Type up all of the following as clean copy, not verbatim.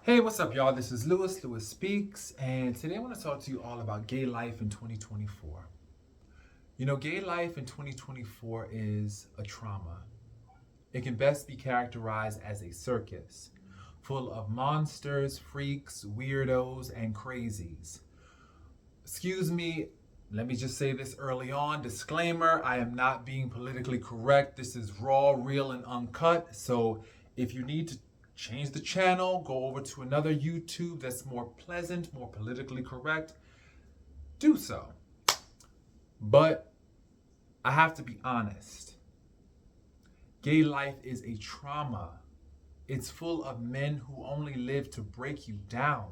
Hey, what's up, y'all? This is Lewis Speaks, and today I want to talk to you all about gay life in 2024. You know, gay life in 2024 is a trauma. It can best be characterized as a circus, full of monsters, freaks, weirdos, and crazies. Excuse me, let me just say this early on. Disclaimer, I am not being politically correct. This is raw, real, and uncut. So if you need to change the channel, go over to another YouTube that's more pleasant, more politically correct, do so. But I have to be honest. Gay life is a trauma. It's full of men who only live to break you down.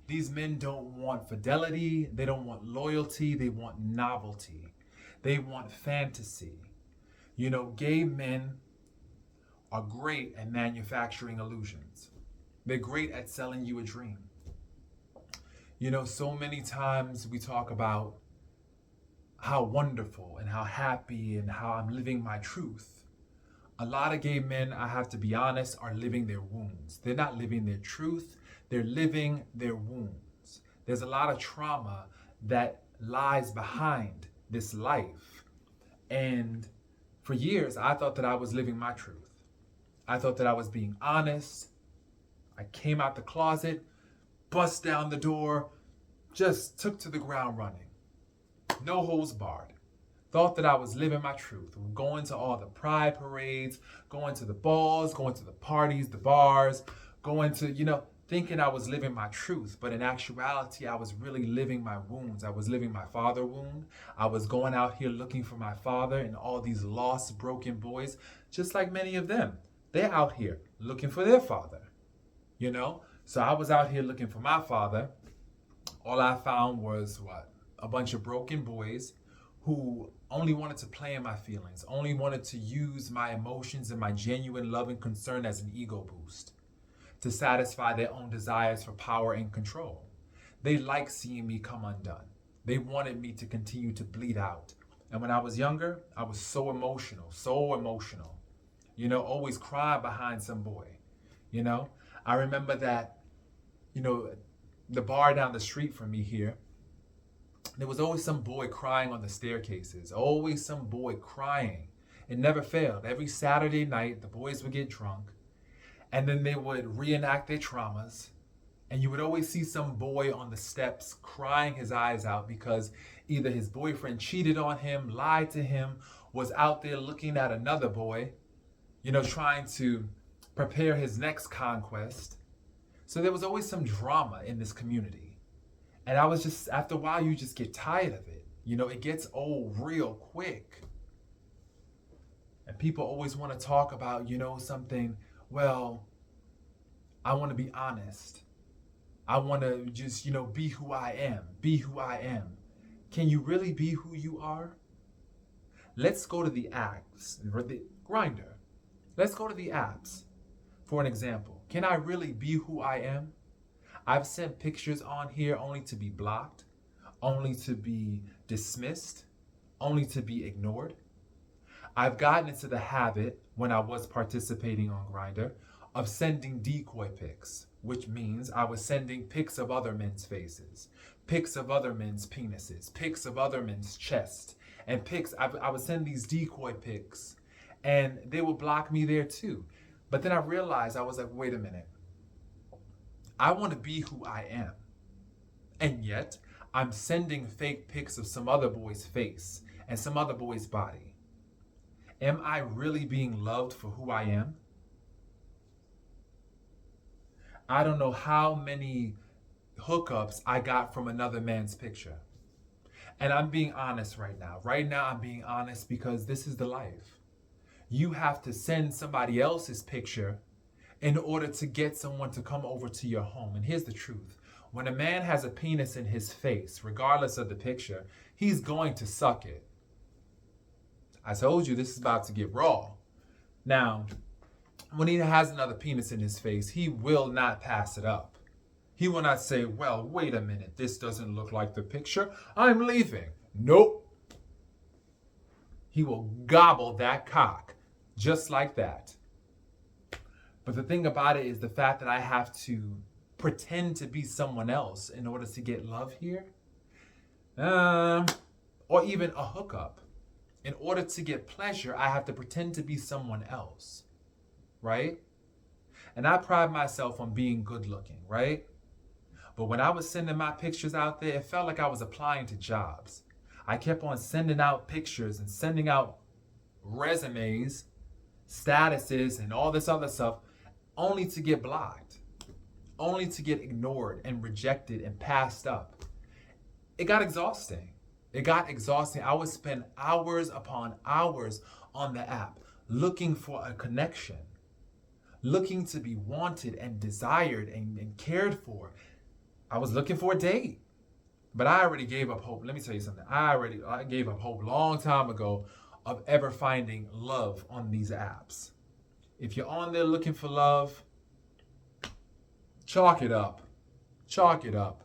These men don't want fidelity, they don't want loyalty, they want novelty. They want fantasy. You know, gay men are great at manufacturing illusions. They're great at selling you a dream. You know, so many times we talk about how wonderful and how happy and how I'm living my truth. A lot of gay men, I have to be honest, are living their wounds. They're not living their truth, they're living their wounds. There's a lot of trauma that lies behind this life. And for years, I thought that I was living my truth. I thought that I was being honest. I came out the closet, bust down the door, just took to the ground running. No holds barred. Thought that I was living my truth. Going to all the pride parades, going to the balls, going to the parties, the bars, going to, thinking I was living my truth. But in actuality, I was really living my wounds. I was living my father wound. I was going out here looking for my father and all these lost, broken boys, just like many of them. They're out here looking for their father. So I was out here looking for my father. All I found was what? A bunch of broken boys who only wanted to play in my feelings, only wanted to use my emotions and my genuine love and concern as an ego boost to satisfy their own desires for power and control. They liked seeing me come undone. They wanted me to continue to bleed out. And when I was younger, I was so emotional. Always crying behind some boy. I remember that, the bar down the street from me here, there was always some boy crying on the staircases, always some boy crying. It never failed. Every Saturday night, the boys would get drunk, and then they would reenact their traumas, and you would always see some boy on the steps crying his eyes out because either his boyfriend cheated on him, lied to him, was out there looking at another boy, trying to prepare his next conquest. So there was always some drama in this community. And I was just, after a while, you just get tired of it. It gets old real quick. And people always want to talk about, something, well, I want to be honest. I want to just, be who I am. Can you really be who you are? Let's go to the apps, the Grindr. Let's go to the apps. For an example, can I really be who I am? I've sent pictures on here only to be blocked, only to be dismissed, only to be ignored. I've gotten into the habit, when I was participating on Grindr, of sending decoy pics, which means I was sending pics of other men's faces, pics of other men's penises, pics of other men's chests, and pics. I would send these decoy pics, and they would block me there too. But then I realized, I was like, wait a minute. I want to be who I am. And yet, I'm sending fake pics of some other boy's face and some other boy's body. Am I really being loved for who I am? I don't know how many hookups I got from another man's picture. And I'm being honest right now. Right now, I'm being honest because this is the life. You have to send somebody else's picture in order to get someone to come over to your home. And here's the truth. When a man has a penis in his face, regardless of the picture, he's going to suck it. I told you this is about to get raw. Now, when he has another penis in his face, he will not pass it up. He will not say, well, wait a minute, this doesn't look like the picture. I'm leaving. Nope. He will gobble that cock just like that. But the thing about it is the fact that I have to pretend to be someone else in order to get love here, or even a hookup. In order to get pleasure, I have to pretend to be someone else, right? And I pride myself on being good looking, right? But when I was sending my pictures out there, it felt like I was applying to jobs. I kept on sending out pictures and sending out resumes, statuses, and all this other stuff, only to get blocked, only to get ignored and rejected and passed up. It got exhausting. I would spend hours upon hours on the app looking for a connection, looking to be wanted and desired and cared for. I was looking for a date, but I already gave up hope. Let me tell you something. I gave up hope a long time ago of ever finding love on these apps. If you're on there looking for love, chalk it up. Chalk it up.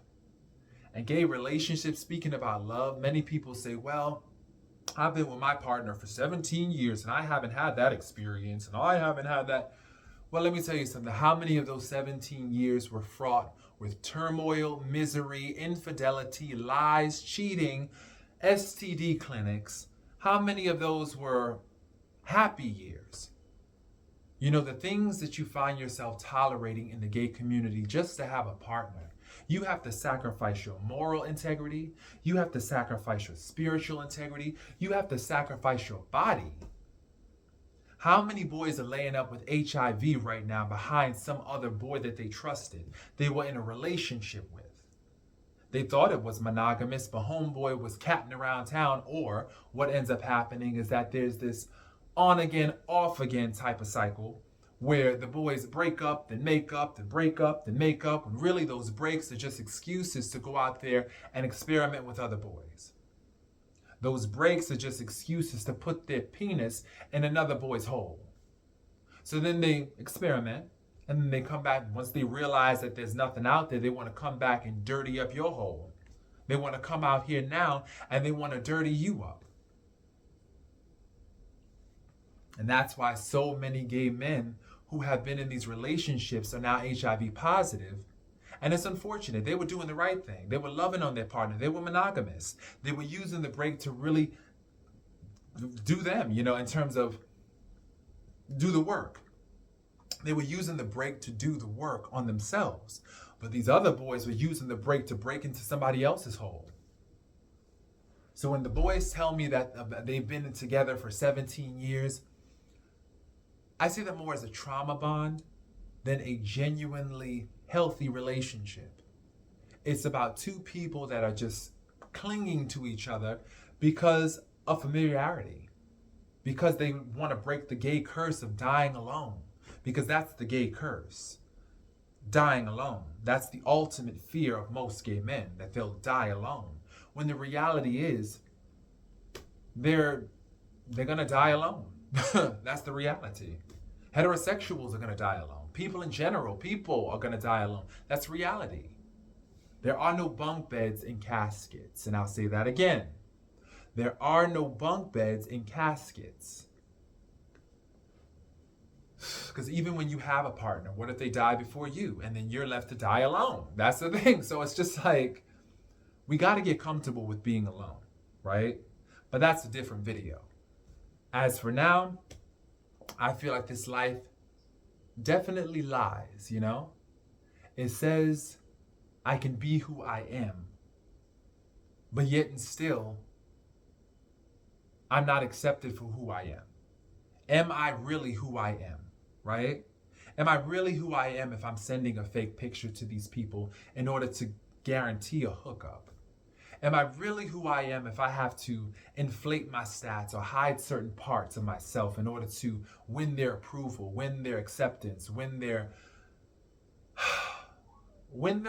And gay relationships, speaking about love, many people say, well, I've been with my partner for 17 years and I haven't had that experience and I haven't had that. Well, let me tell you something. How many of those 17 years were fraught with turmoil, misery, infidelity, lies, cheating, STD clinics? How many of those were happy years? You know, the things that you find yourself tolerating in the gay community just to have a partner. You have to sacrifice your moral integrity. You have to sacrifice your spiritual integrity. You have to sacrifice your body. How many boys are laying up with HIV right now behind some other boy that they trusted, they were in a relationship with? They thought it was monogamous, but homeboy was catting around town, or what ends up happening is that there's this on again, off again type of cycle where the boys break up, then make up, then break up, then make up, when really those breaks are just excuses to go out there and experiment with other boys. Those breaks are just excuses to put their penis in another boy's hole. So then they experiment, and then they come back. Once they realize that there's nothing out there, they want to come back and dirty up your hole. They want to come out here now, and they want to dirty you up. And that's why so many gay men who have been in these relationships are now HIV positive. And it's unfortunate. They were doing the right thing. They were loving on their partner. They were monogamous. They were using the break to really do them, you know, in terms of do the work. They were using the break to do the work on themselves. But these other boys were using the break to break into somebody else's hole. So when the boys tell me that they've been together for 17 years, I see that more as a trauma bond than a genuinely healthy relationship. It's about two people that are just clinging to each other because of familiarity, because they want to break the gay curse of dying alone, because that's the gay curse, dying alone. That's the ultimate fear of most gay men, that they'll die alone, when the reality is they're gonna die alone. That's the reality. Heterosexuals are gonna die alone. People in general, people are gonna die alone. That's reality. There are no bunk beds in caskets. And I'll say that again. There are no bunk beds in caskets. Because even when you have a partner, what if they die before you and then you're left to die alone? That's the thing. So it's just like, we got to get comfortable with being alone, right? But that's a different video. As for now, I feel like this life definitely lies, you know? It says I can be who I am, but yet and still, I'm not accepted for who I am. Am I really who I am, right? Am I really who I am if I'm sending a fake picture to these people in order to guarantee a hookup? Am I really who I am if I have to inflate my stats or hide certain parts of myself in order to win their approval, win their acceptance, win them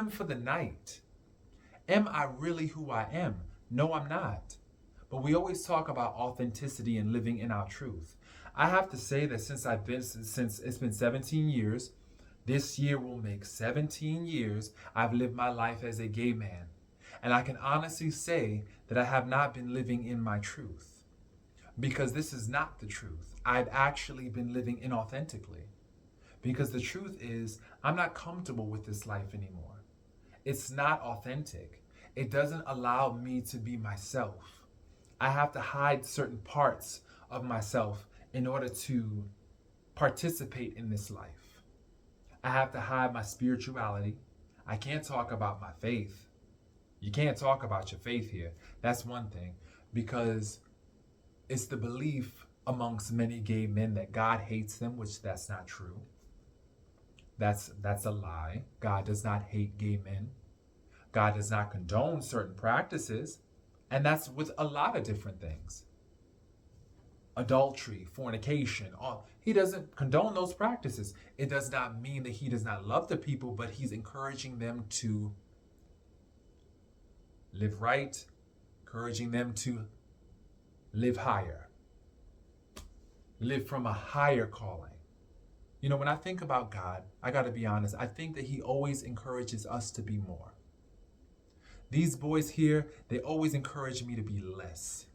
for the night? Am I really who I am? No, I'm not. But we always talk about authenticity and living in our truth. I have to say that since it's been 17 years, this year will make 17 years I've lived my life as a gay man. And I can honestly say that I have not been living in my truth, because this is not the truth. I've actually been living inauthentically, Because the truth is, I'm not comfortable with this life anymore. It's not authentic. It doesn't allow me to be myself. I have to hide certain parts of myself in order to participate in this life. I have to hide my spirituality. I can't talk about my faith. You can't talk about your faith here. That's one thing, because it's the belief amongst many gay men that God hates them, which that's not true. That's a lie. God does not hate gay men. God does not condone certain practices, and that's with a lot of different things. Adultery, fornication, he doesn't condone those practices. It does not mean that he does not love the people, but he's encouraging them to live right, encouraging them to live higher, live from a higher calling. You know, when I think about God, I got to be honest, I think that he always encourages us to be more. These boys here, they always encourage me to be less.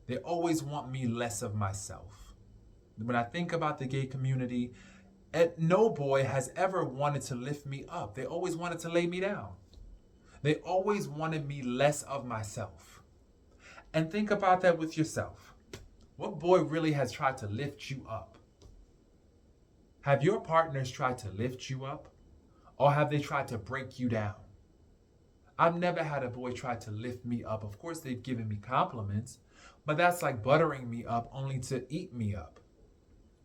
They always want me less of myself. When I think about the gay community, no boy has ever wanted to lift me up. They always wanted to lay me down. They always wanted me less of myself. And think about that with yourself. What boy really has tried to lift you up? Have your partners tried to lift you up? Or have they tried to break you down? I've never had a boy try to lift me up. Of course, they've given me compliments, but that's like buttering me up only to eat me up.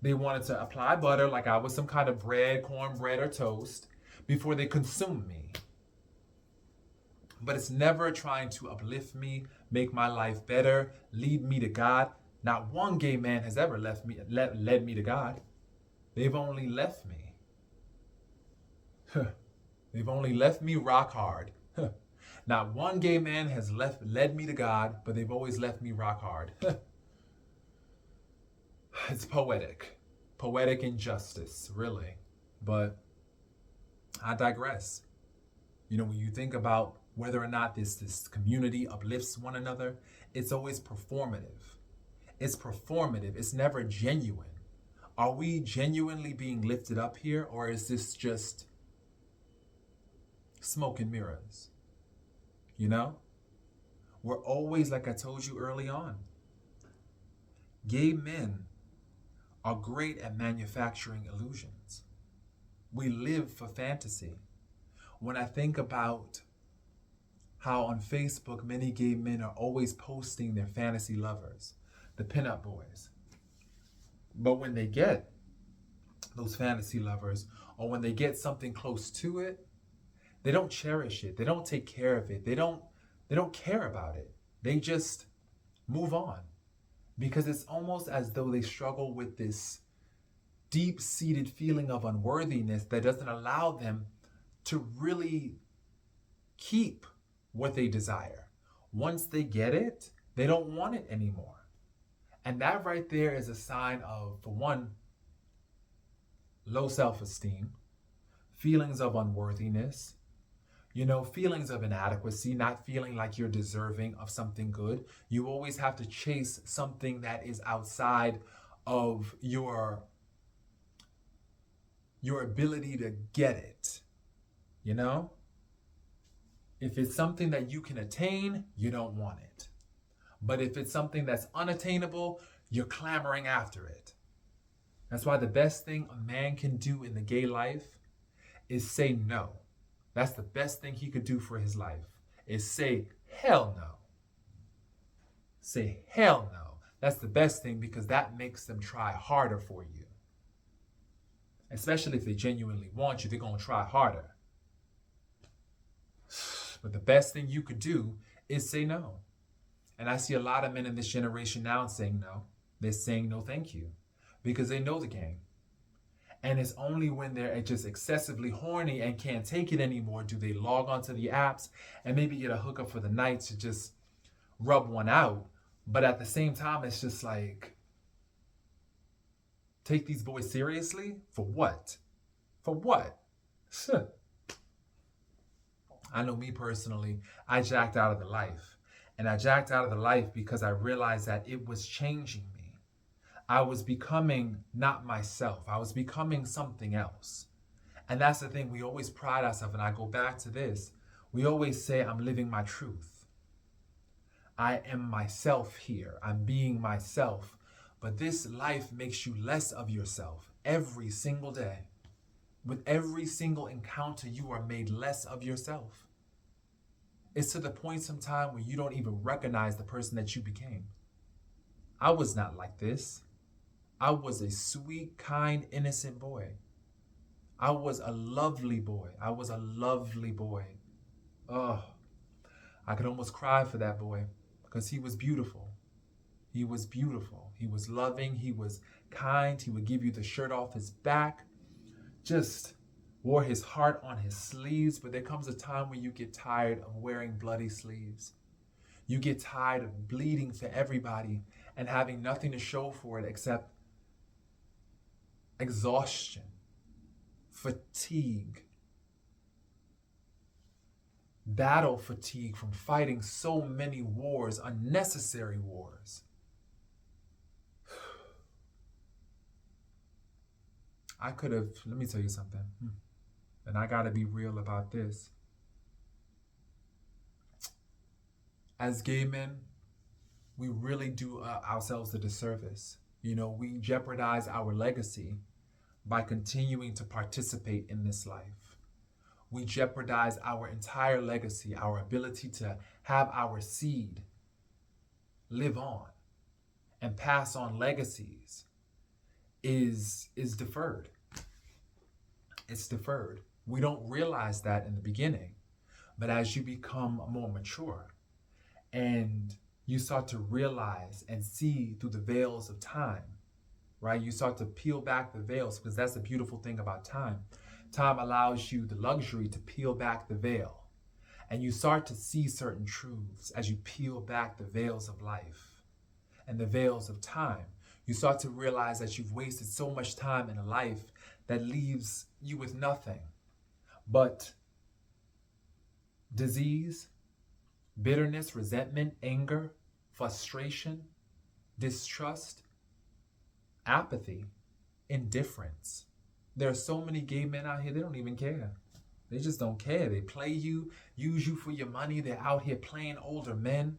They wanted to apply butter like I was some kind of bread, cornbread, or toast before they consume me. But it's never trying to uplift me, make my life better, lead me to God. Not one gay man has ever led me to God. They've only left me. They've only left me rock hard. Not one gay man has led me to God, but they've always left me rock hard. It's poetic. Poetic injustice, really. But I digress. You know, when you think about whether or not this community uplifts one another, it's always performative. It's performative. It's never genuine. Are we genuinely being lifted up here, or is this just smoke and mirrors? You know? We're always, like I told you early on, gay men are great at manufacturing illusions. We live for fantasy. When I think about how on Facebook many gay men are always posting their fantasy lovers, the pinup boys. But when they get those fantasy lovers, or when they get something close to it, they don't cherish it. They don't take care of it. They don't care about it. They just move on, because it's almost as though they struggle with this deep-seated feeling of unworthiness that doesn't allow them to really keep what they desire. Once they get it, they don't want it anymore. And that right there is a sign of, for one, low self-esteem, feelings of unworthiness, feelings of inadequacy, not feeling like you're deserving of something good. You always have to chase something that is outside of your ability to get it, If it's something that you can attain, you don't want it. But if it's something that's unattainable, you're clamoring after it. That's why the best thing a man can do in the gay life is say no. That's the best thing he could do for his life, is say hell no. Say hell no. That's the best thing, because that makes them try harder for you. Especially if they genuinely want you, they're going to try harder. But the best thing you could do is say no. And I see a lot of men in this generation now saying no. They're saying no thank you, because they know the game. And it's only when they're just excessively horny and can't take it anymore do they log onto the apps and maybe get a hookup for the night to just rub one out. But at the same time, it's just like, take these boys seriously? For what? For what? I know me personally, I jacked out of the life. And I jacked out of the life because I realized that it was changing me. I was becoming not myself. I was becoming something else. And that's the thing, we always pride ourselves, and I go back to this. We always say, I'm living my truth. I am myself here. I'm being myself. But this life makes you less of yourself every single day. With every single encounter, you are made less of yourself. It's to the point sometime where you don't even recognize the person that you became. I was not like this. I was a sweet, kind, innocent boy. I was a lovely boy. I was a lovely boy. Oh, I could almost cry for that boy because he was beautiful. He was beautiful. He was loving. He was kind. He would give you the shirt off his back. Just wore his heart on his sleeves. But there comes a time when you get tired of wearing bloody sleeves. You get tired of bleeding for everybody and having nothing to show for it except exhaustion, fatigue, battle fatigue from fighting so many wars, unnecessary wars. I could have, let me tell you something, and I gotta be real about this. As gay men, we really do ourselves a disservice. We jeopardize our legacy by continuing to participate in this life. We jeopardize our entire legacy, our ability to have our seed live on and pass on legacies is deferred. It's deferred. We don't realize that in the beginning, but as you become more mature and you start to realize and see through the veils of time, right? You start to peel back the veils, because that's the beautiful thing about time. Time allows you the luxury to peel back the veil, and you start to see certain truths as you peel back the veils of life and the veils of time. You start to realize that you've wasted so much time in a life that leaves you with nothing but disease, bitterness, resentment, anger, frustration, distrust, apathy, indifference. There are so many gay men out here, they don't even care. They just don't care. They play you, use you for your money. They're out here playing older men.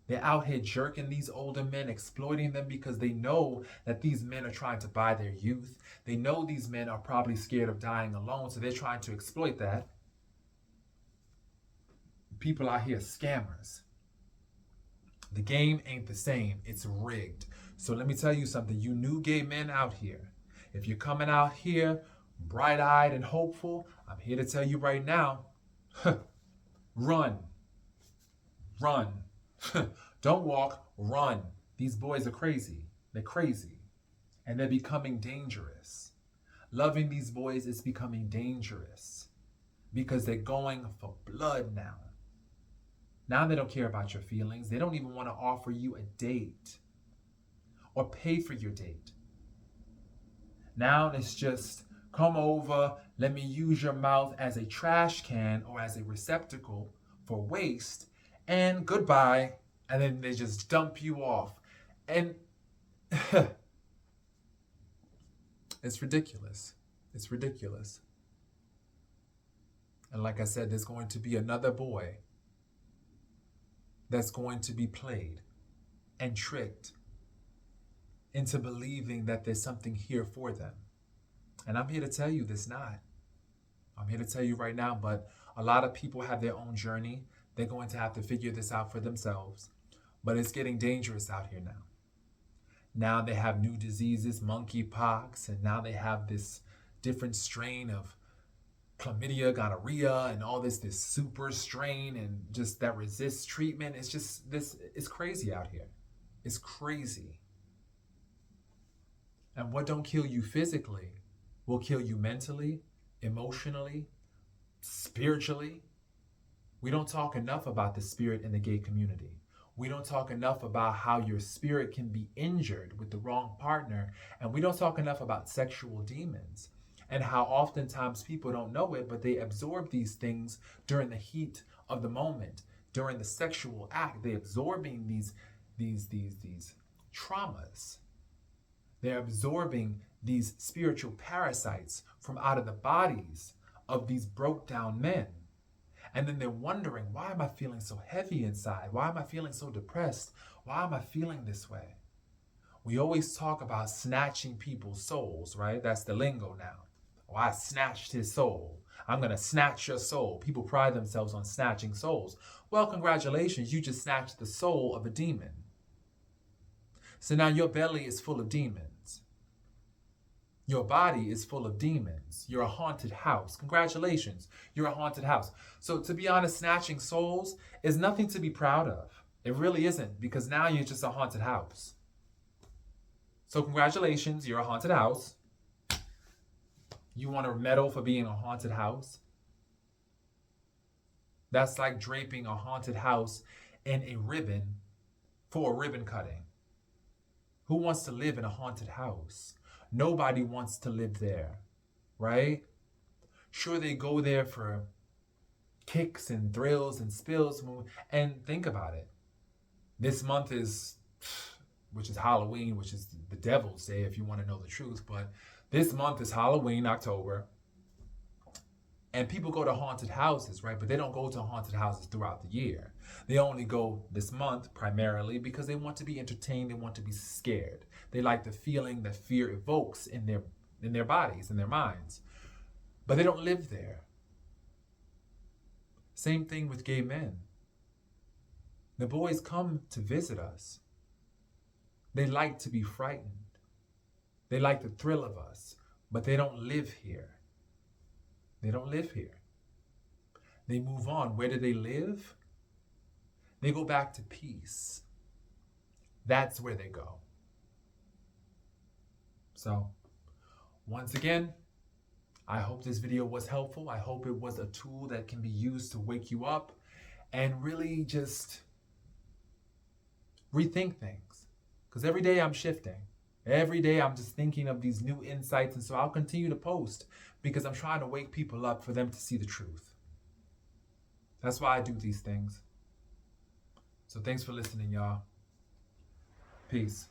They're out here jerking these older men, exploiting them because they know that these men are trying to buy their youth. They know these men are probably scared of dying alone, so they're trying to exploit that. People out here scammers. The game ain't the same. It's rigged. So let me tell you something. You new gay men out here, if you're coming out here bright-eyed and hopeful, I'm here to tell you right now, run. Run. Don't walk, run. These boys are crazy. They're crazy. And they're becoming dangerous. Loving these boys is becoming dangerous because they're going for blood now. Now they don't care about your feelings. They don't even want to offer you a date or pay for your date. Now it's just come over, let me use your mouth as a trash can or as a receptacle for waste, and goodbye. And then they just dump you off. And it's ridiculous. It's ridiculous. And like I said, there's going to be another boy that's going to be played and tricked into believing that there's something here for them. And I'm here to tell you there's not. I'm here to tell you right now, but a lot of people have their own journey. They're going to have to figure this out for themselves. But it's getting dangerous out here now. Now they have new diseases, monkeypox, and now they have this different strain of chlamydia, gonorrhea, and all this super strain, and just that resists treatment. It's just it's crazy out here. It's crazy. And what don't kill you physically will kill you mentally, emotionally, spiritually. We don't talk enough about the spirit in the gay community. We don't talk enough about how your spirit can be injured with the wrong partner. And we don't talk enough about sexual demons and how oftentimes people don't know it, but they absorb these things during the heat of the moment, during the sexual act. They're absorbing these traumas. They're absorbing these spiritual parasites from out of the bodies of these broke down men. And then they're wondering, why am I feeling so heavy inside? Why am I feeling so depressed? Why am I feeling this way? We always talk about snatching people's souls, right? That's the lingo now. Oh, I snatched his soul. I'm going to snatch your soul. People pride themselves on snatching souls. Well, congratulations, you just snatched the soul of a demon. So now your belly is full of demons. Your body is full of demons. You're a haunted house. Congratulations, you're a haunted house. So to be honest, snatching souls is nothing to be proud of. It really isn't, because now you're just a haunted house. So congratulations, you're a haunted house. You want a medal for being a haunted house? That's like draping a haunted house in a ribbon for a ribbon cutting. Who wants to live in a haunted house? Nobody wants to live there, right? Sure, they go there for kicks and thrills and spills. And think about it. This month is, which is Halloween, which is the devil's day if you want to know the truth. But this month is Halloween, October. And people go to haunted houses, right? But they don't go to haunted houses throughout the year. They only go this month primarily because they want to be entertained. They want to be scared. They like the feeling that fear evokes in their bodies, in their minds. But they don't live there. Same thing with gay men. The boys come to visit us. They like to be frightened. They like the thrill of us, but they don't live here. They don't live here. They move on. Where do they live? They go back to peace. That's where they go. So, once again, I hope this video was helpful. I hope it was a tool that can be used to wake you up and really just rethink things. Because every day I'm shifting. Every day I'm just thinking of these new insights, and so I'll continue to post because I'm trying to wake people up for them to see the truth. That's why I do these things. So thanks for listening, y'all. Peace.